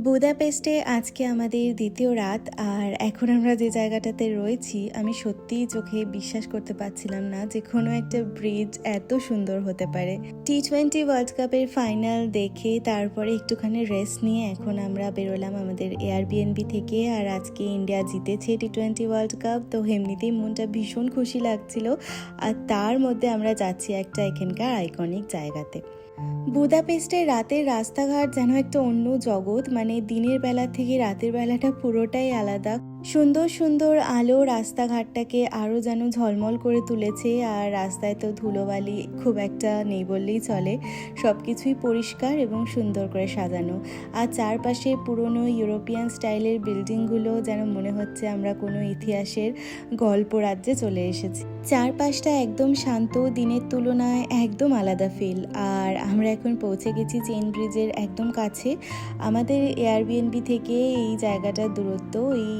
বুদাপেস্টে আজকে আমাদের দ্বিতীয় রাত। আর এখন আমরা যে জায়গাটাতে রয়েছি আমি সত্যিই চোখে বিশ্বাস করতে পারছিলাম না যে কোনো একটা ব্রিজ এত সুন্দর হতে পারে। টি-20 ওয়ার্ল্ড কাপের ফাইনাল দেখে তারপরে একটুখানি রেস্ট নিয়ে এখন আমরা বেরোলাম আমাদের এয়ারবিএনবি থেকে। আর আজকে ইন্ডিয়া জিতেছে টি-20 ওয়ার্ল্ড কাপ, তো এমনিতেই মনটা ভীষণ খুশি লাগছিল। আর তার মধ্যে আমরা যাচ্ছি একটা এখানকার আইকনিক জায়গাতে। বুদাপেস্টের রাতের রাস্তাঘাট যেন একটা অন্য জগৎ, মানে দিনের বেলা থেকে রাতের বেলাটা পুরোটাই আলাদা। সুন্দর সুন্দর আলো রাস্তাঘাটটাকে আরও যেন ঝলমল করে তুলেছে। আর রাস্তায় তো ধুলোবালি খুব একটা নেই বললেই চলে, সব কিছুই পরিষ্কার এবং সুন্দর করে সাজানো। আর চারপাশে পুরনো ইউরোপিয়ান স্টাইলের বিল্ডিংগুলো যেন মনে হচ্ছে আমরা কোনো ইতিহাসের গল্প রাজ্যে চলে এসেছি। চারপাশটা একদম শান্ত, দিনের তুলনায় একদম আলাদা ফিল। আর আমরা এখন পৌঁছে গেছি চেইন ব্রিজের একদম কাছে। আমাদের এয়ারবিএনবি থেকে এই জায়গাটার দূরত্ব এই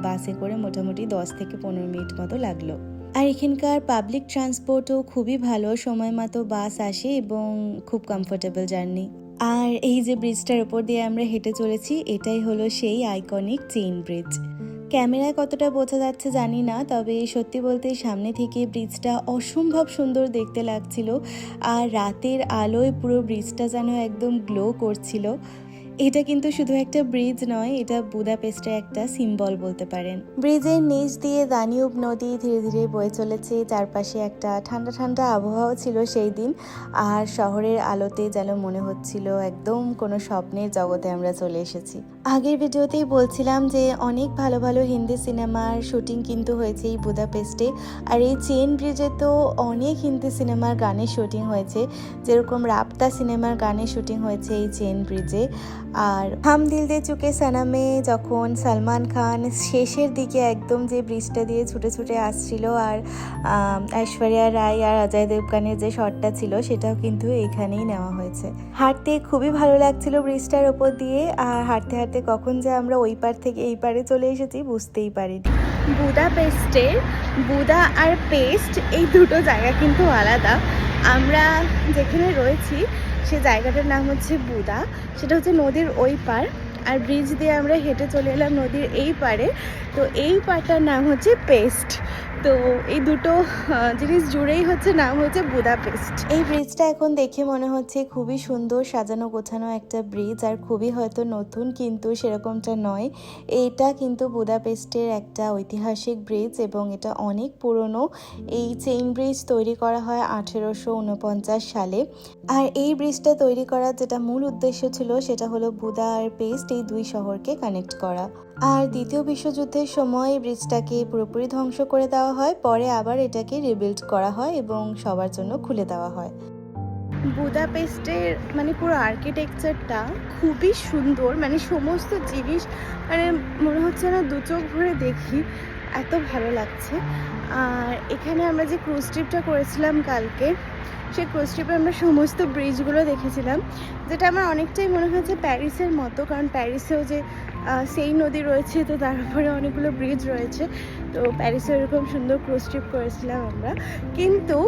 বাসে করে মোটামুটি 10 থেকে 15 মিনিট মতো লাগলো। আর এখানকার পাবলিক ট্রান্সপোর্টও খুবই ভালো, সময় মতো বাস আসে এবং খুব কমফোর্টেবল জার্নি। আর এই যে ব্রিজটার ওপর দিয়ে আমরা হেঁটে চলেছি এটাই হলো সেই আইকনিক চেইন ব্রিজ। ক্যামেরায় কতটা বোঝা যাচ্ছে জানি না, তবে সত্যি বলতে সামনে থেকে ব্রিজটা অসম্ভব সুন্দর দেখতে লাগছিল। আর রাতের আলোয় পুরো ব্রিজটা যেন একদম গ্লো করছিল। এটা কিন্তু শুধু একটা ব্রিজ নয়, এটা বুদাপেস্টের একটা সিম্বল বলতে পারেন। ব্রিজের নিচ দিয়ে দানিউব নদী ধীরে ধীরে বয়ে চলেছে, চারপাশে একটা ঠান্ডা ঠান্ডা আবহাওয়া ছিল সেই দিন। আর শহরের আলোতে যেন মনে হচ্ছিল একদম কোনো স্বপ্নের জগতে আমরা চলে এসেছি। আগের ভিডিওতেই বলছিলাম যে অনেক ভালো ভালো হিন্দি সিনেমার শুটিং কিন্তু হয়েছে এই বুদাপেস্টে। আর এই চেইন ব্রিজে তো অনেক হিন্দি সিনেমার গানের শুটিং হয়েছে, যেরকম রাবতা সিনেমার গানের শুটিং হয়েছে এই চেইন ব্রিজে। আর হাম দিল দে চুকে সনমে যখন সলমান খান শেষের দিকে একদম যে ব্রিজটা দিয়ে ছুটে ছুটে আসছিল, আর ঐশ্বরিয়া রায় আর অজয় দেবগানের যে শটটা ছিল সেটাও কিন্তু এইখানেই নেওয়া হয়েছে। হাঁটতে খুবই ভালো লাগছিল ব্রিজটার ওপর দিয়ে। আর হাঁটতে হাঁটতে কখন যে আমরা ওই পার থেকে এই পারে চলে এসেছি বুঝতেই পারিনি। বুদাপেস্টের বুদা আর পেস্ট এই দুটো জায়গা কিন্তু আলাদা। আমরা যেখানে রয়েছি সে জায়গাটার নাম হচ্ছে বুদা, সেটা হচ্ছে নদীর ওই পার। আর ব্রিজ দিয়ে আমরা হেঁটে চলে এলাম নদীর এই পারে, তো এই পারটার নাম হচ্ছে পেস্ট। তো এই দুটো জিনিস জুড়েই হচ্ছে নাম হচ্ছে বুদাপেস্ট। এই ব্রিজটা এখন দেখে মনে হচ্ছে খুবই সুন্দর সাজানো গোছানো একটা ব্রিজ, আর খুবই হয়তো নতুন, কিন্তু সেরকমটা নয়। এইটা কিন্তু বুদাপেস্টের একটা ঐতিহাসিক ব্রিজ এবং এটা অনেক পুরনো। এই চেইন ব্রিজ তৈরি করা হয় 1849 সালে। আর এই ব্রিজটা তৈরি করার যেটা মূল উদ্দেশ্য ছিল সেটা হলো বুদা আর পেস্ট এই দুই শহরকে কানেক্ট করা। আর দ্বিতীয় বিশ্বযুদ্ধের সময় ব্রিজটাকে পুরোপুরি ধ্বংস করে দেওয়া হয়, পরে আবার এটাকে রিবিল্ড করা হয় এবং সবার জন্য খুলে দেওয়া হয়। বুদাপেস্টের মানে পুরো আর্কিটেকচারটা খুবই সুন্দর, মানে সমস্ত জিনিস মানে মনে হচ্ছে না দু চোখ ভরে দেখি, এত ভালো লাগছে। আর এখানে আমরা যে ক্রুজ ট্রিপটা করেছিলাম কালকে, সেই ক্রুজ ট্রিপে আমরা সমস্ত ব্রিজগুলো দেখেছিলাম, যেটা আমার অনেকটাই মনে হয়েছে প্যারিসের মতো, কারণ প্যারিসেও যে সেই নদী রয়েছে, তো তার উপরে অনেকগুলো ব্রিজ রয়েছে। তো প্যারিসে এরকম সুন্দর ক্রুজ ট্রিপ করেছিলাম আমরা। কিন্তু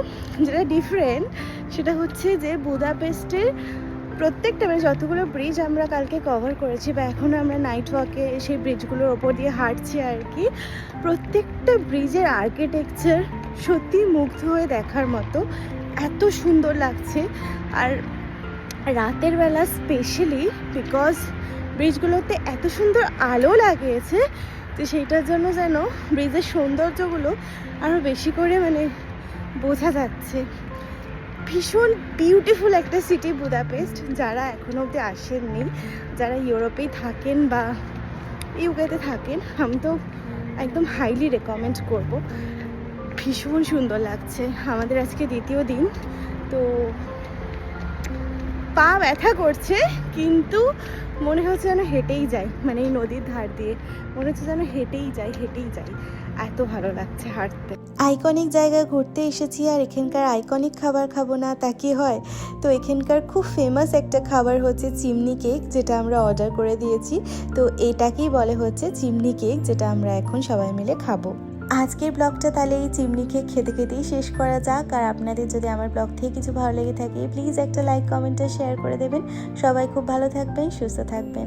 যেটা ডিফারেন্ট সেটা হচ্ছে যে বুদাপেস্টের প্রত্যেকটা মানে যতগুলো ব্রিজ আমরা কালকে কভার করেছি বা এখনও আমরা নাইট ওয়াকে সেই ব্রিজগুলোর ওপর দিয়ে হাঁটছি আর কি, প্রত্যেকটা ব্রিজের আর্কিটেকচার সত্যি মুগ্ধ হয়ে দেখার মতো, এত সুন্দর লাগছে। আর রাতের বেলা স্পেশালি বিকজ ব্রিজগুলোতে এত সুন্দর আলো লাগিয়েছে, তো সেইটার জন্য যেন ব্রিজের সৌন্দর্যগুলো আরও বেশি করে মানে বোঝা যাচ্ছে। ভীষণ বিউটিফুল একটা সিটি বুদাপেস্ট। যারা এখনও অবধি আসেননি, যারা ইউরোপেই থাকেন বা ইউকেতে থাকেন, আমি তো একদম হাইলি রেকমেন্ড করব। ভীষণ সুন্দর লাগছে। আমাদের আজকে দ্বিতীয় দিন, তো পা ব্যথা করছে কিন্তু মনে হচ্ছে যেন হেঁটেই যাই, মানে এই নদীর ধার দিয়ে মনে হচ্ছে যেন হেঁটেই যাই, এত ভালো লাগছে হাঁটতে। আইকনিক জায়গায় ঘুরতে এসেছি আর এখানকার আইকনিক খাবার খাবো না তা কি হয়। তো এখানকার খুব ফেমাস একটা খাবার হচ্ছে চিমনি কেক, যেটা আমরা অর্ডার করে দিয়েছি। তো এটাকেই বলে হচ্ছে চিমনি কেক, যেটা আমরা এখন সবাই মিলে খাবো। আজকের ব্লগটা তাহলে এই চিমনি কেক খেতে খেতেই শেষ করা যাক। আর আপনাদের যদি আমার ব্লগ থেকে কিছু ভালো লেগে থাকে প্লিজ একটা লাইক, কমেন্ট আর শেয়ার করে দেবেন। সবাই খুব ভালো থাকবেন, সুস্থ থাকবেন।